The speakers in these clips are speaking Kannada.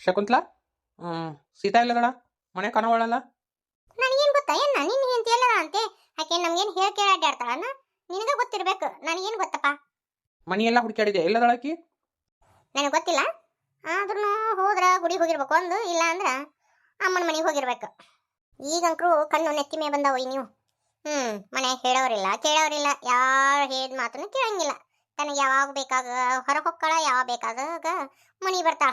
ಶಕುಂತ್ಲಾ ಸೀತಾ ಇಲ್ಲದಳ ಮನೆ ಕಾಣವಳಲ್ಲ. ನನಗೇನು ಗೊತ್ತಾ ಏನ ನಿನ್ನ ಹೆಂಡತಿ ಎಲ್ಲದ ಅಂತೆ ಆಕೆ ನಮ್ಗೇನು ಹೇಳಿ ಕೇಳಿ ಅಡ್ಡಾಡ್ತಾಳನ ನಿನಗೆ ಗೊತ್ತಿರಬೇಕು ನನಗೇನು ಗೊತ್ತಪ್ಪ. ಮನಿ ಎಲ್ಲ ಹುಡುಕಾಡಿದೆ ಎಲ್ಲದಳಕಿ ನನಗೆ ಗೊತ್ತಿಲ್ಲ ಆದ್ರೂ ಹೋದ್ರ ಗುಡಿಗೆ ಹೋಗಿರ್ಬೇಕು ಒಂದು ಇಲ್ಲ ಅಂದ್ರ ಅಮ್ಮನ ಮನೆಗೆ ಹೋಗಿರ್ಬೇಕು. ಈಗಂಕ್ರು ಕಣ್ಣು ನೆತ್ತಿ ಮೇ ಬಂದಾವು ನೀವು. ಮನೆಯಾಗ ಹೇಳೋರಿಲ್ಲ ಕೇಳೋರಿಲ್ಲ ಯಾರು ಹೇಳಿದ ಮಾತನ್ನು ಕೇಳಂಗಿಲ್ಲ. ತನಗೆ ಯಾವಾಗ ಬೇಕಾಗ ಹೊರ ಹೊಕ್ಕಳ ಯಾವಾಗ ಬೇಕಾದಾಗ ಮನಿ ಬರ್ತಾಳ.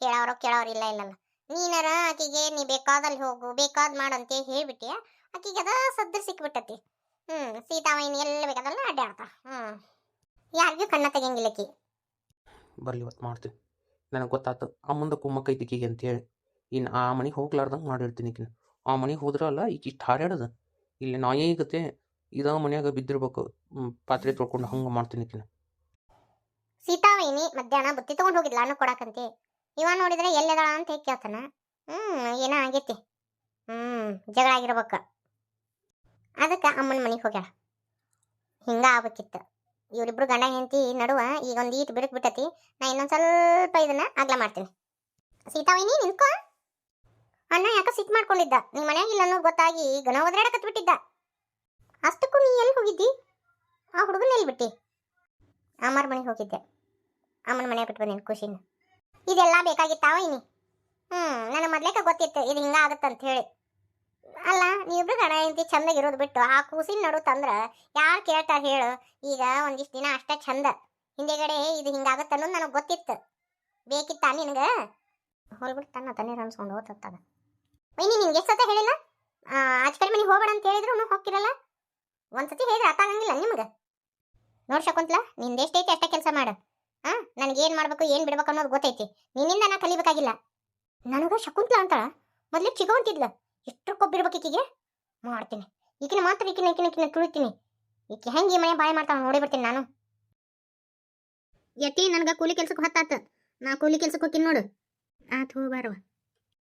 ಹೇಳೋರು ಕೇಳೋರಿಲ್ಲ ಇಲ್ಲಲ್ಲ. ನೀನಾರ ಆಕಿಗೆ ನೀ ಬೇಕಾದಲ್ಲಿ ಹೋಗು ಬೇಕಾದ್ ಮಾಡಂತೆ ಹೇಳ್ಬಿಟ್ಟಿ ಆಕಿಗೆ ಅದ ಸದ್ದು ಸಿಕ್ಬಿಟ್ಟತಿ. ಸೀತಾವೈನಿ ಎಲ್ಲ ಬೇಕಾದಲ್ಲ ಅಡ್ಡಾಡ್ತಾ ಯಾರಿಗೂ ಕಣ್ಣ ತೆಗಿಯಂಗಿಲ್ಲ ಆಕಿ. ಬರ್ಲಿ ಇವತ್ತು ಮಾಡ್ತೀನಿ. ನನಗೆ ಗೊತ್ತಾತು ಅಮ್ಮಂದ ಕುಮ್ಮಕ್ಕೈತಿಕಿಗೆ ಅಂತೇಳಿ. ಇನ್ನು ಆ ಮನೆಗೆ ಹೋಗ್ಲಾರ್ದಂಗೆ ಮಾಡಿರ್ತೀನಿ ಈಕಿನ. ಆ ಮನೆಗೆ ಹೋದ್ರಲ್ಲ ಈಗ ಇಷ್ಟು ಹಾರ್ಯಾಡೋದು ಇಲ್ಲಿ ನಾಯಿಗತೆ ಇದ ಮನ್ಯಾಗ ಬಿದ್ದಿರ್ಬೇಕು. ಪಾತ್ರೆ ತೊಳ್ಕೊಂಡು ಹಂಗೆ ಮಾಡ್ತೀನಿ ಈಕಿನ. ಸೀತಾವೈನಿ ಮಧ್ಯಾಹ್ನ ಬುತ್ತಿ ತಗೊಂಡು ಹೋಗಿದ್ಲ ಅನ್ನ ಕೊಡಾಕಂತೆ. ಇವ ನೋಡಿದ್ರೆ ಎಲ್ಲದಾಳ ಅಂತ ಕೇಳ್ತಾನ. ಏನೋ ಆಗೈತಿ. ಜಗಳ ಆಗಿರ್ಬೇಕ. ಅದಕ್ಕೆ ಅಮ್ಮನ ಮನೆಗೆ ಹೋಗ್ಯಾಳ. ಹಿಂಗ ಆಗ್ಬೇಕಿತ್ತು. ಇವರಿಬ್ರು ಗಂಡ ಹೆಂಡತಿ ನಡುವ ಈಗ ಒಂದು ಈಟ್ ಬಿರುಕು ಬಿಟ್ಟತಿ. ನಾ ಇನ್ನೊಂದು ಸ್ವಲ್ಪ ಇದನ್ನ ಆಗ್ಲ ಮಾಡ್ತೀನಿ. ಸೀತಾವೈನಿ ನಿಂತ್ಕೋ. ಅಣ್ಣ ಯಾಕೆ ಸಿಟ್ಟು ಮಾಡ್ಕೊಂಡಿದ್ದ ನಿಮ್ಮ ಮನ್ಯಾಗ ಇಲ್ಲ ಅನ್ನೋದು ಗೊತ್ತಾಗಿ ಗಣ ಒದರಾಡಕತ್ ಬಿಟ್ಟಿದ್ದ. ಅಷ್ಟಕ್ಕೂ ನೀ ಎಲ್ಲಿ ಹೋಗಿದ್ದಿ? ಆ ಹುಡುಗನ ಎಲ್ಲಿ ಬಿಟ್ಟಿ? ಅಮ್ಮರ ಮನೆಗೆ ಹೋಗಿದ್ದೆ. ಅಮ್ಮನ ಮನೆ ಬಿಟ್ಟು ಬಂದಿನಿ ಖುಷಿನ. ಇದೆಲ್ಲ ಬೇಕಾಗಿತ್ತಾವೈನಿ? ನನಗೆ ಮೊದ್ಲೇಕ ಗೊತ್ತಿತ್ತು ಇದು ಹಿಂಗ ಆಗತ್ತಂತ ಹೇಳಿ. ಅಲ್ಲ ನೀವಿಬ್ರು ಗಣ ಹೆಂಡತಿ ಚಂದಾಗಿರೋದು ಬಿಟ್ಟು ಆ ಕೂಸಿನ ನಡು ತಂದ್ರ ಯಾರು ಕೇಳ್ತಾರ ಹೇಳು. ಈಗ ಒಂದಿಷ್ಟು ದಿನ ಅಷ್ಟೇ ಚಂದ, ಹಿಂದೆಗಡೆ ಇದು ಹಿಂಗಾಗತ್ತ ಅನ್ನೋದು ನನಗೆ ಗೊತ್ತಿತ್ತು. ಬೇಕಿತ್ತ ನಿನಗೆ? ಹೊಲ್ಬಿಟ್ಟು ತನ್ನ ತಣ್ಣೀರು ಅನ್ಸ್ಕೊಂಡು ಓದ್ತದ. ವೈನಿ ನಿನ್ಗೆ ಎಷ್ಟು ಸತ ಹೇಳಿಲ್ಲ ಆಚೆ ಕಡೆ ಮನೆಗೆ ಹೋಗ್ಬೇಡ ಅಂತ ಹೇಳಿದ್ರು ಹೋಗ್ತಿರಲ್ಲ. ಒಂದ್ಸತಿ ಹೇಳಿದ್ರೆ ಅರ್ಥ ಆಗಂಗಿಲ್ಲ ನಿಮ್ಗೆ. ನೋಡ್ ಶಕುಂತ್ಲಾ ನಿಂದೆಷ್ಟೈತಿ ಅಷ್ಟೇ ಕೆಲಸ ಮಾಡು. ನನಗೇನು ಮಾಡ್ಬೇಕು ಏನು ಬಿಡ್ಬೇಕು ಅನ್ನೋದು ಗೊತ್ತೈತಿ. ನಿನ್ನಿಂದ ನಾ ಕಲಿಬೇಕಾಗಿಲ್ಲ. ನನಗ ಶಕುಂತ್ಲಾ ಅಂತಾಳ ಮೊದ್ಲೇ ಚಿಗವಂತಿದ್ಲ. ಎಷ್ಟು ಕೊಬ್ಬಿರ್ಬೇಕು ಈಕಿಗೆ. ಮಾಡ್ತೀನಿ ಈಕಿನ ಮಾತ್ರ ಈಕಿನ ತುಳಿತೀನಿ. ಈಕಿ ಹೆಂಗೆ ಈ ಮನೆ ಬಾಯಿ ಮಾಡ್ತಾವ ನೋಡಿಬಿಡ್ತೀನಿ ನಾನು. ಯತಿ ನನಗೆ ಕೂಲಿ ಕೆಲ್ಸಕ್ಕೆ ಹೊತ್ತಾತ. ನಾ ಕೂಲಿ ಕೆಲ್ಸಕ್ಕೆ ಹೋಗ್ತೀನಿ ನೋಡು. ಆತು ಬಾರವ.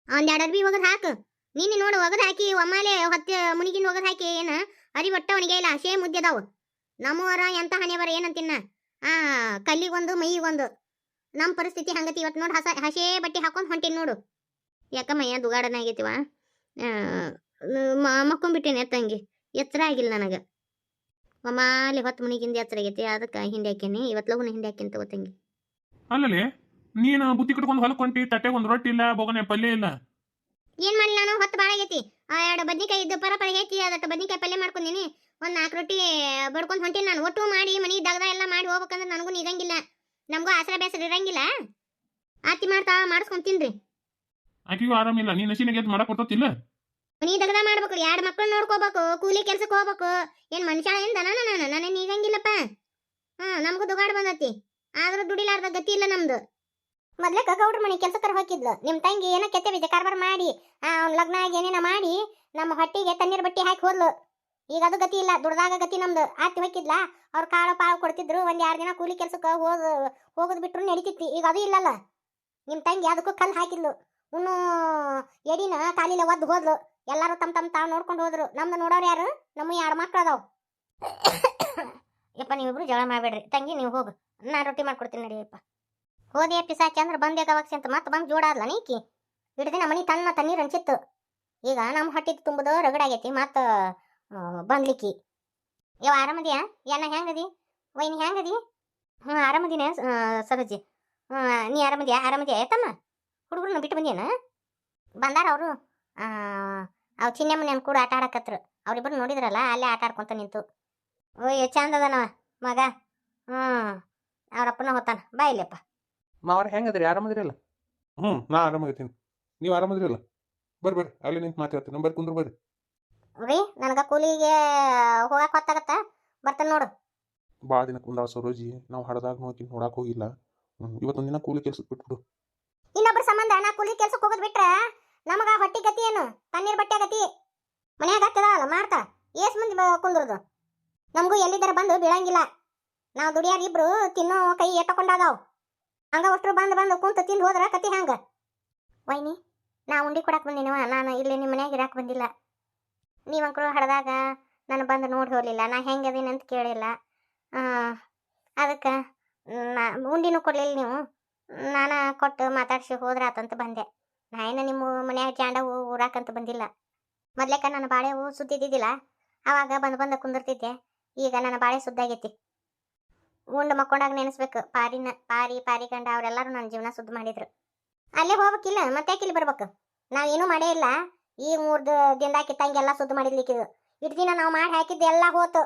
ಒಂದೆರಡು ಅರ್ಬಿ ಒಗದು ಹಾಕು. ನೀನು ನೋಡು ಒಗದು ಹಾಕಿ ಒಮ್ಮಾಲೆ ಹೊತ್ತೆ ಮುನಿಗಿನ ಒಗದು ಹಾಕಿ ಏನು ಅರಿ ಒಟ್ಟ ಅವನಿಗೆ ಇಲ್ಲ ಹಸೇ ಮುದ್ದೆದಾವು. ನಮ್ಮವರ ಎಂತ ಹಣೆ ಬರ ಏನಂತಿನ್ನ ಕಲ್ಲಿಗೊಂದು ಮೈಗೊಂದು. ನಮ್ಮ ಪರಿಸ್ಥಿತಿ ಹಂಗತಿ ಇವತ್ತು ನೋಡು. ಹಸೇ ಬಟ್ಟೆ ಹಾಕೊಂಡು ಹೊಂಟೀನಿ ನೋಡು. ಯಾಕ ಮೈಯ ದುಗಾಡನ ಆಗೈತಿವ. ಮಕ್ಕೊಂಡ್ಬಿಟ್ಟೇನೆ ಎತ್ತಂಗಿ ಎತ್ತರ ಆಗಿಲ್ಲ ನನಗೆ. ಒಮ್ಮಾಲೆ ಹೊತ್ತು ಮುನಿಗಿಂದ ಎತ್ತರ ಆಗೈತಿ. ಅದಕ್ಕೆ ಹಿಂಡಿ ಹಾಕೇನಿ. ಇವತ್ತು ಲಗುನ ಹಿಂಡಿ ಹಾಕಿನ ತಗೋತಂಗಿ. ಅಲ್ಲಲ್ಲಿ ನೀನು ಬುತ್ತಿ ಕಟ್ಕೊಂಡು ಹೊಲಕ್ಕೆ ಹೊಂಟಿ. ತಟ್ಟೆಗೆ ಒಂದು ರೊಟ್ಟಿ ಇಲ್ಲ, ಬೋಗನೆ ಪಲ್ಯ ಇಲ್ಲ. ಏನ್ ಮಾಡಲಿ ನಾನು? ಹೊತ್ತು ಭಾಳ ಆಗೈತಿ. ಎರಡು ಬದ್ನಿಕಾಯಿ ಇದ್ದು ಪರ ಹೇತಿ ಅದಟ್ಟು ಬದ್ನಿಕಾಯಿ ಪಲ್ಯ ಮಾಡ್ಕೊಂಡೀನಿ. ಒಂದು 4 ರೊಟ್ಟಿ ಬಡ್ಕೊಂಡು ಹೊಂಟೀನಿ ನಾನು. ಒಟ್ಟು ಮಾಡಿ ಮನೆಗೆ ದಗದ ಎಲ್ಲ ಮಾಡಿ ಹೋಗ್ಬೇಕಂದ್ರೆ ನನಗೂ ಇರಂಗಿಲ್ಲ. ನಮಗೂ ಆಸರ ಬೇಸರ ಇರಂಗಿಲ್ಲ. ಆತಿ ಮಾಡ್ತಾ ಮಾಡಿಸ್ಕೊಂಡು ತಿನ್ರಿ. ಆಕೆಗೂ ಆರಾಮಿಲ್ಲ. ನೀನು ನಶಿನಾಗ ಎದ್ದು ಮಾಡಕ್ಕೆ ಬರ್ತತಿಲ್ಲ. ಮನಿ ದಗದ ಮಾಡ್ಬೇಕು. 2 ಮಕ್ಕಳು ನೋಡ್ಕೋಬೇಕು. ಕೂಲಿ ಕೆಲ್ಸಕ್ಕೆ ಹೋಗ್ಬೇಕು. ಏನು ಮನುಷ್ಯನಿಂದ ನಾನು ನೀಗಂಗಿಲ್ಲಪ್ಪ. ನಮಗೂ ದುಗಾಡ್ ಬಂದತಿ. ಆದ್ರೂ ದುಡಿಲಾರ್ದ ಗತಿ ಇಲ್ಲ ನಮ್ದು. ಮೊದ್ಲೇ ಗೌಡ್ರ ಮನೆ ಕೆಲ್ಸಕ್ಕರ ಹೋಗಿದ್ಲು. ನಿಮ್ಮ ತಂಗಿ ಏನೋ ಕೆತ್ತೆ ಬೀಜ ಕಾರ್ಬಾರ ಮಾಡಿ ಅವ್ನ ಲಗ್ನ ಆಗಿ ಏನೇನ ಮಾಡಿ ನಮ್ಮ ಹೊಟ್ಟಿಗೆ ತಣ್ಣೀರು ಬಟ್ಟೆ ಹಾಕಿ ಹೋದ್ಲು. ಈಗ ಅದು ಗತಿ ಇಲ್ಲ. ದುಡ್ದಾಗ ಗತಿ ನಮ್ದು. ಆತಿ ಹೋಗಿದ್ಲ ಅವ್ರು ಕಾಳು ಪಾಳು ಕೊಡ್ತಿದ್ರು. 1-2 ದಿನ ಕೂಲಿ ಕೆಲ್ಸಕ್ಕೆ ಹೋಗೋದು ಬಿಟ್ರು ನಡೀತಿತ್ತು. ಈಗ ಅದು ಇಲ್ಲಲ್ಲ. ನಿಮ್ಮ ತಂಗಿ ಅದಕ್ಕೂ ಕಲ್ಲು ಹಾಕಿದ್ಲು. ಇನ್ನು ಎಡಿನ ಕಾಲಿಲ್ಲ ಒದ್ದು ಹೋದ್ಲು. ಎಲ್ಲರೂ ತಮ್ಮ ತಾವು ನೋಡ್ಕೊಂಡು ಹೋದ್ರು. ನಮ್ದು ನೋಡೋರು ಯಾರು? ನಮ್ಮ 2 ಮಕ್ಳು ಅದಾವು. ಯಪ್ಪ ನೀವಿಬ್ರು ಜಗಳ ಮಾಡಬೇಡ್ರಿ. ತಂಗಿ ನೀವು ಹೋಗು, ನಾನು ರೊಟ್ಟಿ ಮಾಡ್ಕೊಡ್ತೀನಿ ನಡಿಯಪ್ಪ. ಹೋದೆ ಪಿಸಾಚಿ ಅಂದ್ರೆ ಬಂದೆ ಗವಾಕ್ಸಿ ಅಂತ ಮತ್ತೆ ಬಂದು ಜೋಡಾದ್ಲ ನೀಕಿ. ಹಿಡ್ದಿನ ಮನೆ ತಣ್ಣೀರು ಅನ್ಸಿತ್ತು. ಈಗ ನಮ್ಮ ಹೊಟ್ಟಿದ್ದು ತುಂಬುದು ರಗಡಾಗೈತಿ. ಮತ್ತು ಬಂದ್ಲಿಕ್ಕಿ. ಯಾವ ಆರಾಮದಿಯಾ? ಏನ ಹೆಂಗದಿ? ವೈನಿ ಹೆಂಗದಿ? ಆರಾಮದಿನ ಸರೋಜಿ. ನೀ ಆರಾಮದಿಯಾ ತಮ್ಮ? ಹುಡುಗರನ್ನ ಬಿಟ್ಟು ಬಂದೇನ? ಬಂದಾರ ಅವರು. ಅವು ಚಿನ್ನಮ್ಮನ ಕೂಡ ಆಟ ಆಡಕತ್ರು. ಅವ್ರಿಬ್ಬರು ನೋಡಿದ್ರಲ್ಲ ಅಲ್ಲೇ ಆಟ ಆಡ್ಕೊಂತ ನಿಂತು. ಓಯ್ ಚಂದದನವ ಮಗ. ಅವ್ರಪ್ಪನ ಹೊತ್ತಾನ. ಬಾ ಇಲ್ಲಪ್ಪ. ಮಾವ್ರ ಹೆಂಗದ್ರಿ? ಆರಾಮದಿರಲ್ಲ? ನಾ ಆರಾಮಾಗತ್ತೀನಿ. ನೀವು ಆರಾಮದಿರಲ್ಲ? ಬರ್ರಿ ಅಲ್ಲಿ ನಿಂತು ಮಾತಾಡ್ತೀನಿ. ಬರ್ರಿ ಕುಂದ್ರು ಬರ್ರಿ. ರೀ ನನಗೆ ಕೂಲಿಗೆ ಹೋಗಕ್ಕೆ ಹೊತ್ತಾಗತ್ತ. ಬರ್ತಾನೆ ನೋಡು. ಭಾಳ ದಿನ ಕುಂದಾಳ ಸರೋಜಿ. ನಾವು ಹಡದಾಗ ನೋಡಕ್ಕೆ ಹೋಗಿಲ್ಲ. ಇವತ್ತೊಂದು ದಿನ ಕೂಲಿ ಕೆಲ್ಸಕ್ಕೆ ಬಿಟ್ಬಿಡು. ಇನ್ನೊಬ್ರ ಸಂಬಂಧ ನಾ ಕೂಲಿ ಕೆಲ್ಸಕ್ಕೆ ಹೋಗೋದು ಬಿಟ್ರೆ ನಮಗ ಹೊಟ್ಟಿ ಗತಿ ಏನು? ತಣ್ಣೀರ್ ಬಟ್ಟೆ ಗತಿ ಮನ್ಯಾಗ ಆಗ್ತದಲ್ಲ ಮಾಡ್ತಾ ಏಸ್ ಮಂದಿ ಕುಂದ್ರದು. ನಮಗೂ ಎಲ್ಲಿದ್ದಾರ ಬಂದು ಬೀಳಂಗಿಲ್ಲ. ನಾವು ದುಡಿಯಾರ ಇಬ್ರು ತಿನ್ನೋ ಕೈ ಎಟ್ಟಕೊಂಡಾದಾವ್. ಹಂಗ ಅಷ್ಟ್ರು ಬಂದು ಕುಂತು ತಿಂದು ಹೋದ್ರ ಕತಿ ಹಂಗ. ವೈನಿ ನಾ ಉಂಡಿ ಕೊಡಕ್ಕೆ ಬಂದಿನವ. ನಾನು ಇಲ್ಲಿ ನಿಮ್ಮ ಮನ್ಯಾಗ ಇರಾಕ್ ಬಂದಿಲ್ಲ. ನೀವಂಕರು ಹಡ್ದಾಗ ನಾನು ಬಂದು ನೋಡಿ ಹೋಗಲಿಲ್ಲ. ನಾ ಹೆಂಗದೀನಿ ಅಂತ ಕೇಳಿಲ್ಲ. ಅದಕ್ಕೆ ನಾ ಉಂಡಿನೂ ಕೊಡಲಿಲ್ಲ ನೀವು. ನಾನು ಕೊಟ್ಟು ಮಾತಾಡ್ಸಿ ಹೋದ್ರೆ ಆತಂತ ಬಂದೆ. ನಾ ಏನು ನಿಮ್ಮ ಮನ್ಯಾಗ ಜಾಂಡ ಊರಾಕಂತ ಬಂದಿಲ್ಲ. ಮೊದ್ಲೇಕ ನನ್ನ ಬಾಳೆ ಹೂ ಸುದ್ದಿದ್ದಿದ್ದಿಲ್ಲ, ಅವಾಗ ಬಂದು ಕುಂದಿರ್ತಿದ್ದೆ. ಈಗ ನನ್ನ ಬಾಳೆ ಸುದ್ದಾಗೈತಿ. ಉಂಡು ಮಕ್ಕೊಂಡಾಗ ನೆನೆಸ್ಬೇಕು ಪಾರಿ ಗಂಡ ಅವರೆಲ್ಲರೂ ನನ್ನ ಜೀವನ ಸುದ್ದಿ ಮಾಡಿದ್ರು. ಅಲ್ಲೇ ಹೋಗ್ಬೇಕಿಲ್ಲ, ಮತ್ತೆ ಇಲ್ಲಿ ಬರ್ಬೇಕು. ನಾವೇನೂ ಮಾಡೇ ಇಲ್ಲ. ಈ 3 ದಿನದಾಗ ಕಿತ್ತಂಗೆಲ್ಲ ಸುದ್ದಿ ಮಾಡಿದ್ಲಿಕ್ಕಿದು. ಇಟ್ಟು ದಿನ ನಾವು ಮಾಡಿ ಹಾಕಿದ್ದು ಎಲ್ಲ ಹೋತು.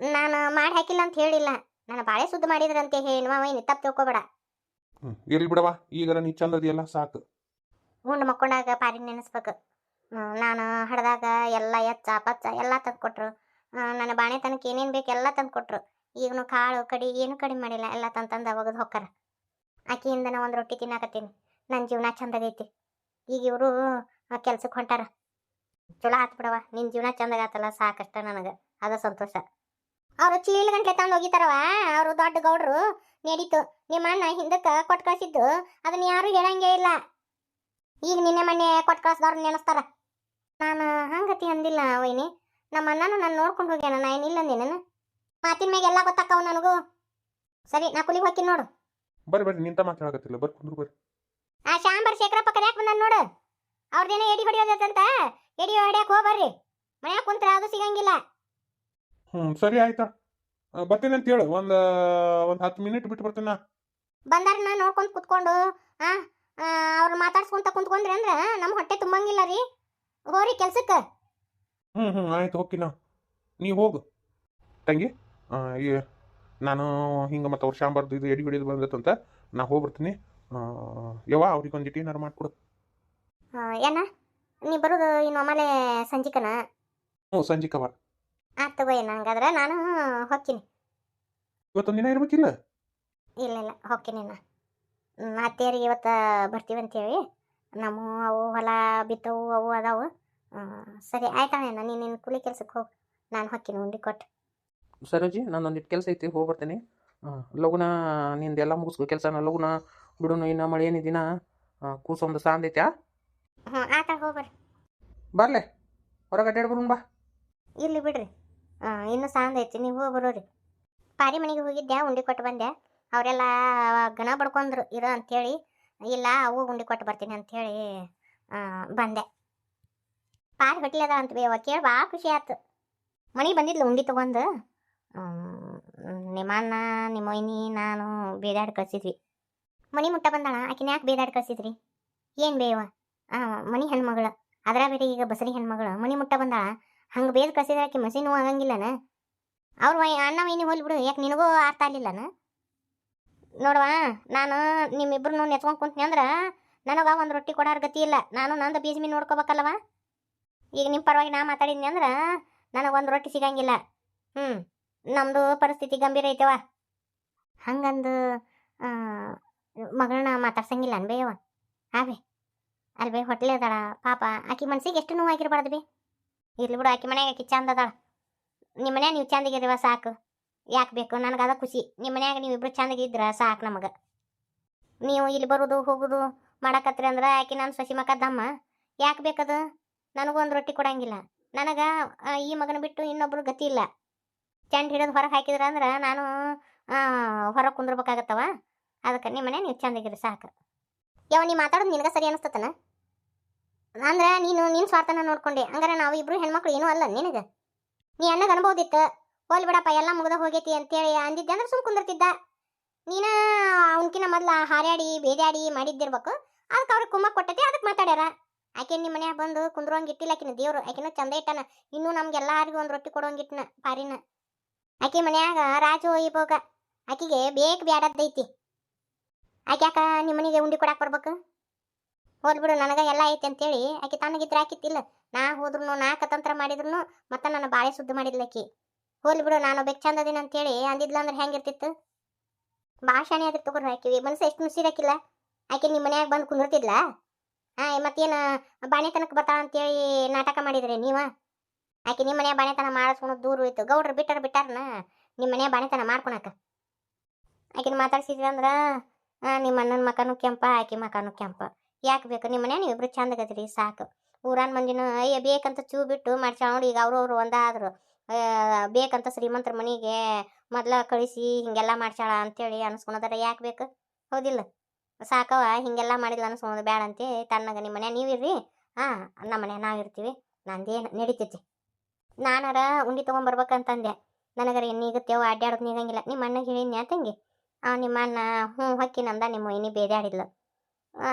ನಾನು ಮಾಡಿ ಹಾಕಿಲ್ಲ ಅಂತ ಹೇಳಿಲ್ಲ, ನನ್ನ ಬಾಳೆ ಸುದ್ದಿ ಮಾಡಿದ್ರಂತೆ ಹೇಳಿ ವೈನಿ ತಪ್ಪು ತಿಳ್ಕೊಬೇಡ. ಇರ್ಲಿ ಬಿಡವಾ, ಈಗಾರ ನೀ ಚಂದ ಅದೆಲ್ಲ ಸಾಕು. ಉಂಡು ಮಕ್ಕೊಂಡಾಗ ಪಾರಿ ನೆನೆಸ್ಬೇಕು. ನಾನು ಹಡ್ದಾಗ ಎಲ್ಲ ಎಚ್ಚ ಪಚ್ಚ ಎಲ್ಲ ತಂದು ಕೊಟ್ರು. ನನ್ನ ಬಾಣೆತನಕ್ಕೆ ಏನೇನು ಬೇಕು ಎಲ್ಲ ತಂದು ಕೊಟ್ರು. ಈಗನು ಕಾಳು ಕಡಿ ಏನು ಕಡಿಮೆ ಮಾಡಿಲ್ಲ, ಎಲ್ಲ ತಂದು ಒಗದು ಹೊಕ್ಕಾರ. ಆಕೆಯಿಂದ ನಾ ಒಂದು ರೊಟ್ಟಿ ತಿನ್ನಾಕತ್ತೀನಿ. ನನ್ನ ಜೀವನ ಚಂದಾಗೈತಿ. ಈಗ ಇವರು ಕೆಲ್ಸಕ್ಕೆ ಹೊಂಟಾರ. ಚಲೋ ಆತು ಬಿಡವ, ನಿನ್ನ ಜೀವನ ಚಂದಾಗತ್ತಲ್ಲ ಸಾಕಷ್ಟ ನನಗೆ, ಅದ ಸಂತೋಷ. ಅವರು ಚೀಲ ಗಂಟ್ಲೆ ತಂದು ಹೋಗಿತಾರವ, ಅವರು ದೊಡ್ಡ ಗೌಡ್ರು. ನಡೀತು, ನಿಮ್ಮ ಅಣ್ಣ ಹಿಂದಕ್ಕೆ ಕೊಟ್ಟು ಕಳಿಸಿದ್ದು ಅದನ್ನ ಯಾರು ಹೇಳಂಗೇ ಇಲ್ಲ. ಈಗ ನಿನ್ನೆ ಮೊನ್ನೆ ಕೊಟ್ಟು ಕಳಿಸ್ದವ್ರು ನೆನೆಸ್ತಾರ. ನಾನು ಹಂಗತಿ ಅಂದಿಲ್ಲ ವೈನಿ. ನಮ್ಮ ಅಣ್ಣನ ನಾನು ನೋಡ್ಕೊಂಡು ಹೋಗ್ಯಾನ, ನಾ ಏನಿಲ್ಲ ಅಂದೇನ. ಮಾತಿನ ಮ್ಯಾಗ ಎಲ್ಲ ಗೊತ್ತಾಕವು ನನಗೂ. ಸರಿ, ನಾ ಕುಲಿಗೆ ಹೋಗ್ತೀನಿ ನೋಡು. ಬರ್ರಿ ನಿಂತ ಮಾತಾಡಕತ್ತಿಲ್ಲ, ಕುಂದ್ರು ಬರ್ರಿ. ಆ ಶಾಂಬರ್ ಶೇಖರಪ್ಪ ಕರ್ಯಾಕ್ ಬಂದ ನೋಡು. ಅವ್ರದ್ದೇನೋ ಎಡಿ ಹೊಡಿಯೋದಂತ, ಎಡಿ ಹೊಡ್ಯಾಕ ಹೋಗ್ಬರ್ರಿ. ಮನ್ಯಾಗ ಕುಂತ್ರೆ ಅದು ಸಿಗಂಗಿಲ್ಲ. ಸರಿ ಆಯ್ತಾ, ಬರ್ತೀನಿ ಅಂತ ಹೇಳು. ಒಂದು 10 ಮಿನಿಟ್ ಬಿಟ್ಟು ಬರ್ತೀನಿ. ಬಂದಾರನ್ನ ನೋಡ್ಕೊಂಡು ಕುತ್ಕೊಂಡು ಅವ್ರು ಮಾತಾಡ್ಸ್ಕೊಂತ ಕುಂತ್ಕೊಂಡ್ರಿ ಅಂದ್ರೆ ನಮ್ಮ ಹೊಟ್ಟೆ ತುಂಬಂಗಿಲ್ಲ ರೀ. ಹೋರಿ ಕೆಲ್ಸಕ್ಕೆ. ಆಯ್ತು, ಹೋಗ್ತೀನ. ನೀ ಹೋಗು ತಂಗಿ. ನಾನು ಹಿಂಗೆ ಮತ್ತೆ ಅವ್ರ ಶಾಂಬಾರ್ದು ಇದು ಎಡಿ ಹೊಡಿಯೋದು ಬಂದತ್ತಂತ ನಾ ಹೋಗ್ಬರ್ತೀನಿ. ಯವ್ವ ಅವ್ರಿಗೆ ಒಂದಿಟ್ಟು ಏನಾರು ಮಾಡಿಕೊಡು. ಏನ ನೀ ಬರೋದು ಇನ್ನು ಆಮೇಲೆ ಸಂಜಿಕನ? ಸಂಜಿಕವ. ಆಯ್ತು ತಗೋ. ಏನು ಹಂಗಾದ್ರೆ ನಾನು ಹೋಗ್ತೀನಿ. ಇವತ್ತೊಂದು ದಿನ ಇರ್ಬೇಕಿಲ್ಲ? ಇಲ್ಲ ಹೋಗ್ತೀನಿ. ಅತ್ತೇರಿಗೆ ಇವತ್ತು ಬರ್ತೀವಿ ಅಂತೇಳಿ ನಮ್ಮ ಅವು ಹೊಲ ಬಿತ್ತವು ಅವು ಅದಾವು. ಸರಿ ಆಯ್ತಾಳೇನ, ನೀನು ನಿನ್ನ ಕೂಲಿ ಕೆಲ್ಸಕ್ಕೆ ಹೋಗಿ, ನಾನು ಹೊಕ್ಕಿನಿ ಉಂಡಿ ಕೊಟ್ಟು. ಸರೋಜಿ, ನಂದೊಂದಿಟ್ಟು ಕೆಲಸ ಐತಿ, ಹೋಗಿ ಬರ್ತೀನಿ. ಲಗುನ ನಿಂದೆಲ್ಲ ಮುಗಿಸ್ಕೊ ಕೆಲಸನ, ಲಗುನ ಬಿಡುನು. ಇನ್ನು ಮಳೆ ಏನಿದಿನ ಕೂಸೊಂದು ಸಾಂದೈತ್ಯಾ? ಆತ ಹೋಗ್ಬರ್ರಿ. ಬರ್ಲೆ ಹೊರಗೆ ಅಡ್ಡಾಡಿ ಬರೋಣ ಬಾ. ಇರ್ಲಿ ಬಿಡ್ರಿ, ಇನ್ನೂ ಸಾಂದ್ ಐತಿ, ನೀವು ಹೋಗಿ ಬರೋರಿ. ಪಾರಿ ಮನೆಗೆ ಹೋಗಿದ್ದೆ, ಉಂಡಿ ಕೊಟ್ಟು ಬಂದೆ. ಅವರೆಲ್ಲ ಗಣ ಬಡ್ಕೊಂಡ್ರು ಇರೋ ಅಂಥೇಳಿ. ಇಲ್ಲ ಅವು ಉಂಡಿ ಕೊಟ್ಟು ಬರ್ತೀನಿ ಅಂಥೇಳಿ ಬಂದೆ. ಪಾರಿ ಹೊಟ್ಟಿಲದ ಅಂತ ಬೇವ ಕೇಳಿ ಭಾಳ ಖುಷಿ ಆಯ್ತು. ಮನೆಗೆ ಬಂದಿದ್ಲು ಉಂಡಿ ತೊಗೊಂಡು. ನಿಮ್ಮ ಅಣ್ಣ ನಿಮ್ಮ ಮೊಯ್ನಿ ನಾನು ಬೇದಾಡಿ ಕಳ್ಸಿದ್ವಿ. ಮನೆ ಮುಟ್ಟ ಬಂದಾಳ. ಆಕಿನ ಯಾಕೆ ಬೇದಾಡಿ ಕಳ್ಸಿದ್ರಿ? ಏನು ಬೇವ, ಮನೆ ಹೆಣ್ಮಗಳು, ಅದರ ಬೇರೆ ಈಗ ಬಸರಿ ಹೆಣ್ಮಗಳು ಮನೆ ಮುಟ್ಟ ಬಂದಾಳ. ಹಂಗೆ ಬೇದ ಕಳ್ಸಿದ್ರೆ ಆಕೆ ಮಸಿ ನೋವು ಆಗಂಗಿಲ್ಲನ? ಅವ್ರು ಅಣ್ಣ ವೈನಿ ಹೋಲಿ ಬಿಡು, ಯಾಕೆ ನಿನಗೂ ಅರ್ಥ ಆಗಲಿಲ್ಲನ? ನೋಡುವ, ನಾನು ನಿಮ್ಮಿಬ್ರು ನೆಚ್ಕೊಂಡು ಕುಂತೀನಿ ಅಂದ್ರೆ ನನಗೆ ಒಂದು ರೊಟ್ಟಿ ಕೊಡೋರ್ ಗತಿ ಇಲ್ಲ. ನಾನು ನಂದು ಬೀಜ ಮೀನು ನೋಡ್ಕೋಬೇಕಲ್ಲವ. ಈಗ ನಿಮ್ಮ ಪರವಾಗಿ ನಾ ಮಾತಾಡಿದ್ನಿ ಅಂದ್ರೆ ನನಗೊಂದು ರೊಟ್ಟಿ ಸಿಗಂಗಿಲ್ಲ. ನಮ್ಮದು ಪರಿಸ್ಥಿತಿ ಗಂಭೀರ ಐತೆವ. ಹಂಗಂದು ಮಗಳನ್ನ ಮಾತಾಡ್ಸಂಗಿಲ್ಲ ಅನ್ಬೇಯವ. ಬೇ ಅಲ್ಬೇ ಹೊಟ್ಲೆ ಅದಾಳ ಪಾಪ. ಆಕಿ ಮನ್ಸಿಗೆ ಎಷ್ಟು ನೋವಾಗಿರ್ಬಾರ್ದು ಬೇ. ಇರ್ಲಿ ಬಿಡು, ಆಕಿ ಮನ್ಯಾಗ ಆಕಿ ಚಂದ ಅದಾಳ. ನಿಮ್ಮ ಮನ್ಯಾಗ ನೀವು ಚಂದಾಗಿದ್ದೀವ ಸಾಕು. ಯಾಕೆ ಬೇಕು? ನನಗೆ ಅದ ಖುಷಿ. ನಿಮ್ಮ ಮನ್ಯಾಗ ನೀವಿಬ್ರು ಚಂದಾಗಿದ್ರೆ ಸಾಕು ನಮಗೆ. ನೀವು ಇಲ್ಲಿ ಬರೋದು ಹೋಗೋದು ಮಾಡಕತ್ರಿ ಅಂದ್ರೆ ಆಕಿ ನಾನು ಸಸಿ ಮಕ್ಕದಮ್ಮ. ಯಾಕೆ ಬೇಕದು? ನನಗೂ ಒಂದು ರೊಟ್ಟಿ ಕೊಡಂಗಿಲ್ಲ. ನನಗೆ ಈ ಮಗನ ಬಿಟ್ಟು ಇನ್ನೊಬ್ರು ಗತಿ ಇಲ್ಲ. ಚಂಡ್ ಹಿಡಿದು ಹೊರಗೆ ಹಾಕಿದ್ರ ಅಂದ್ರೆ ನಾನು ಹೊರಗೆ ಕುಂದ್ರಬೇಕಾಗತ್ತವ. ಅದಕ್ಕೆ ನಿಮ್ಮ ಮನೆ ನೀವು ಚಂದಾಗಿರಿ ಸಾಕು. ಯಾವ ನೀ ಮಾತಾಡೋದು ನಿನಗೆ ಸರಿ ಅನಿಸ್ತತನ? ಅಂದ್ರೆ ನಿನ್ನ ಸ್ವಾರ್ಥನ ನೋಡ್ಕೊಂಡೆ. ಹಂಗಾರೆ ನಾವು ಇಬ್ರು ಹೆಣ್ಮಕ್ಳು ಏನೂ ಅಲ್ಲ ನಿನಗೆ. ನೀ ಅಣ್ಣಗೆ ಅನ್ಬೋದಿತ್ತು, ಹೋಲ್ ಬಿಡಪ್ಪ ಎಲ್ಲ ಮುಗ್ದ ಹೋಗೈತಿ ಅಂತೇಳಿ ಅಂದಿದ್ದೆ ಅಂದ್ರೆ ಸುಮ್ ಕುಂದಿರ್ತಿದ್ದ. ನೀನ ಅವನಕಿನ ಮೊದ್ಲು ಹಾರ್ಯಾಡಿ ಬೇದಾಡಿ ಮಾಡಿದ್ದಿರ್ಬೇಕು. ಅದಕ್ಕೆ ಅವ್ರಿಗೆ ಕುಮ್ಮ ಕೊಟ್ಟೈತಿ, ಅದಕ್ಕೆ ಮಾತಾಡ್ಯಾರ. ಆಕೆ ನಿಮ್ಮ ಮನ್ಯಾಗ ಬಂದು ಕುಂದ್ರೋಂಗೆ ಇಟ್ಟಿಲ್ಲ ಆಕಿನ ದೇವ್ರು. ಆಕಿನ ಚಂದ ಇಟ್ಟನ. ಇನ್ನೂ ನಮ್ಗೆಲ್ಲಾರಿಗೂ ಒಂದು ರೊಟ್ಟಿ ಕೊಡೋಂಗಿಟ್ಟನ ಪಾರಿನ. ಆಕೆ ಮನ್ಯಾಗ ರಾಜು ಇಬೋಗ ಆಕಿಗೆ ಬೇಕು ಬ್ಯಾಡದ್ದೈತಿ. ಆಕೆ ಯಾಕ ನಿಮ್ಮ ಮನೆಗೆ ಉಂಡಿ ಕೊಡಾಕ್ ಬರ್ಬೇಕು? ಹೋಲ್ ಬಿಡು, ನನಗೆ ಎಲ್ಲ ಐತಿ ಅಂತೇಳಿ ಆಕೆ ತನಗಿದ್ರೆ ಆಕಿತ್ತಿಲ್ಲ. ನಾ ಹೋದ್ರು ನಾ ಕತಂತ್ರ ಮಾಡಿದ್ರು ಮತ್ತೆ ನನ್ನ ಬಾಳೆ ಸುದ್ದಿ ಮಾಡಿದ್ಲ ಆಕಿ. ಹೋಲ್ ಬಿಡು, ನಾನು ಬೆಕ್ ಚಂದದಿನ ಅಂತೇಳಿ ಅಂದಿದ್ಲ ಅಂದ್ರೆ ಹೆಂಗಿರ್ತಿತ್ತು? ಭಾಷಾಣೆ ಆದ್ರೆ ತಗೋರಿ. ಆಕಿ ಮನಸ್ಸು ಎಷ್ಟು ಮುಸಿರಾಕಿಲ್ಲ. ಆಕೆ ನಿಮ್ಮ ಮನ್ಯಾಗ ಬಂದು ಕುಂದಿರ್ತಿದ್ಲ? ಮತ್ತೇನು ಬಾಣೆತನಕ್ಕೆ ಬರ್ತಾಳ ಅಂತೇಳಿ ನಾಟಕ ಮಾಡಿದ್ರಿ ನೀವ? ಆಕೆ ನಿಮ್ಮ ಮನ್ಯಾಗ ಬಾಣೆತನ ಮಾಡಿಸ್ಕೊಂಡು ದೂರ ಹೋಯ್ತು. ಗೌಡ್ರು ಬಿಟ್ಟಾರನ ನಿಮ್ಮ ಮನ್ಯಾಗ ಬಾಣೆತನ ಮಾಡ್ಕೊಳಕ. ಆಕಿನ ಮಾತಾಡ್ಸಿದ್ರಿ ಅಂದ್ರೆ ನಿಮ್ಮ ಅಣ್ಣನ ಮಕನೂ ಕೆಂಪ, ಆಕೆ ಮಕನೂ ಕೆಂಪ. ಯಾಕೆ ಬೇಕು? ನಿಮ್ಮ ಮನ್ಯಾಗ ನೀವಿಬ್ರು ಚಂದಗದ್ರಿ ಸಾಕು. ಊರಾನ್ ಮಂದಿನ ಅಯ್ಯ ಬೇಕಂತ ಚೂ ಬಿಟ್ಟು ಮಾಡ್ಸ್ಯಾಳ ನೋಡಿ. ಈಗ ಅವರು ಒಂದಾದ್ರು ಬೇಕಂತ ಶ್ರೀಮಂತರ ಮನೆಗೆ ಮೊದ್ಲ ಕಳಿಸಿ ಹಿಂಗೆಲ್ಲ ಮಾಡ್ಸ್ಯಾಳ ಅಂತೇಳಿ ಅನ್ಸ್ಕೊಳದಾರ. ಯಾಕೆ ಬೇಕು? ಹೌದಿಲ್ಲ ಸಾಕವ ಹಿಂಗೆಲ್ಲ ಮಾಡಿಲ್ಲ ಅನ್ಸ್ಕೊಳೋದು ಬೇಡ ಅಂತೆ ತಣ್ಣಗ ನಿಮ್ಮ ಮನೆ ನೀವಿರ್ರಿ ನಮ್ಮ ಮನೆ ನಾವಿರ್ತೀವಿ ನಂದೇನು ನಡೀತೈತಿ ನಾನಾರ ಉಂಡಿ ತೊಗೊಂಬರ್ಬೇಕಂತಂದೆ ನನಗರ ಎನ್ನೀಗತ್ತೇವ ಅಡ್ಡಾಡೋದು ನೀಗಂಗಿಲ್ಲ ನಿಮ್ಮ ಅಣ್ಣಗೆ ಹೇಳಿದ್ನ್ಯಾ ತಂಗಿ ನಿಮ್ಮ ಅಣ್ಣ ಹ್ಞೂ ಹೊಕ್ಕಿನಂದ ನಿಮ್ಮ ಇನ್ನಿ ಬೇದಾಡಿದ್ಲು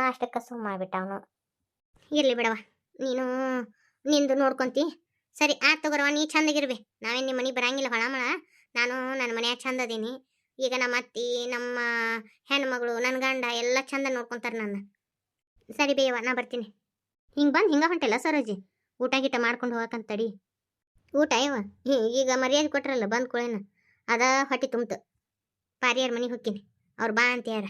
ಅಷ್ಟಕ್ಕೆ ಸುಮ್ಮ ಮಾಡ್ಬಿಟ್ಟ ಅವನು ಇರಲಿ ಬಿಡವ ನೀನು ನಿಂದು ನೋಡ್ಕೊಂತಿ ಸರಿ ಆತ್ ತಗೋರವ ನೀ ಚಂದಾಗಿರ್ಬಿ ನಾವೇನು ನಿಮ್ಮ ಮನೆಗೆ ಬರಂಗಿಲ್ಲ ಹೊಳಮಳ ನಾನು ನನ್ನ ಮನ್ಯಾಗ ಚಂದ ಅದೀನಿ ಈಗ ನಮ್ಮ ಅತ್ತಿ ನಮ್ಮ ಹೆಣ್ಮಗಳು ನನ್ನ ಗಂಡ ಎಲ್ಲ ಚಂದ ನೋಡ್ಕೊಂತಾರೆ ನನ್ನ ಸರಿ ಬೇಯವ್ವ ನಾ ಬರ್ತೀನಿ ಹಿಂಗೆ ಬಂದು ಹಿಂಗೆ ಹೊಂಟೆಲ್ಲ ಸರೋಜಿ ಊಟ ಗೀಟ ಮಾಡ್ಕೊಂಡು ಹೋಗಕ್ಕಂತ ತಡಿ ಊಟ ಇವ ಈಗ ಮರ್ಯಾದೆ ಕೊಟ್ರಲ್ಲ ಬಂದ್ ಕೊಳೇನ ಅದ ಹೊಟ್ಟೆ ತುಂಬ್ತು ಪಾರಿಯಾರ ಮನೆಗೆ ಹೋಗ್ತೀನಿ ಅವ್ರು ಬಾ ಅಂತ ಯಾರ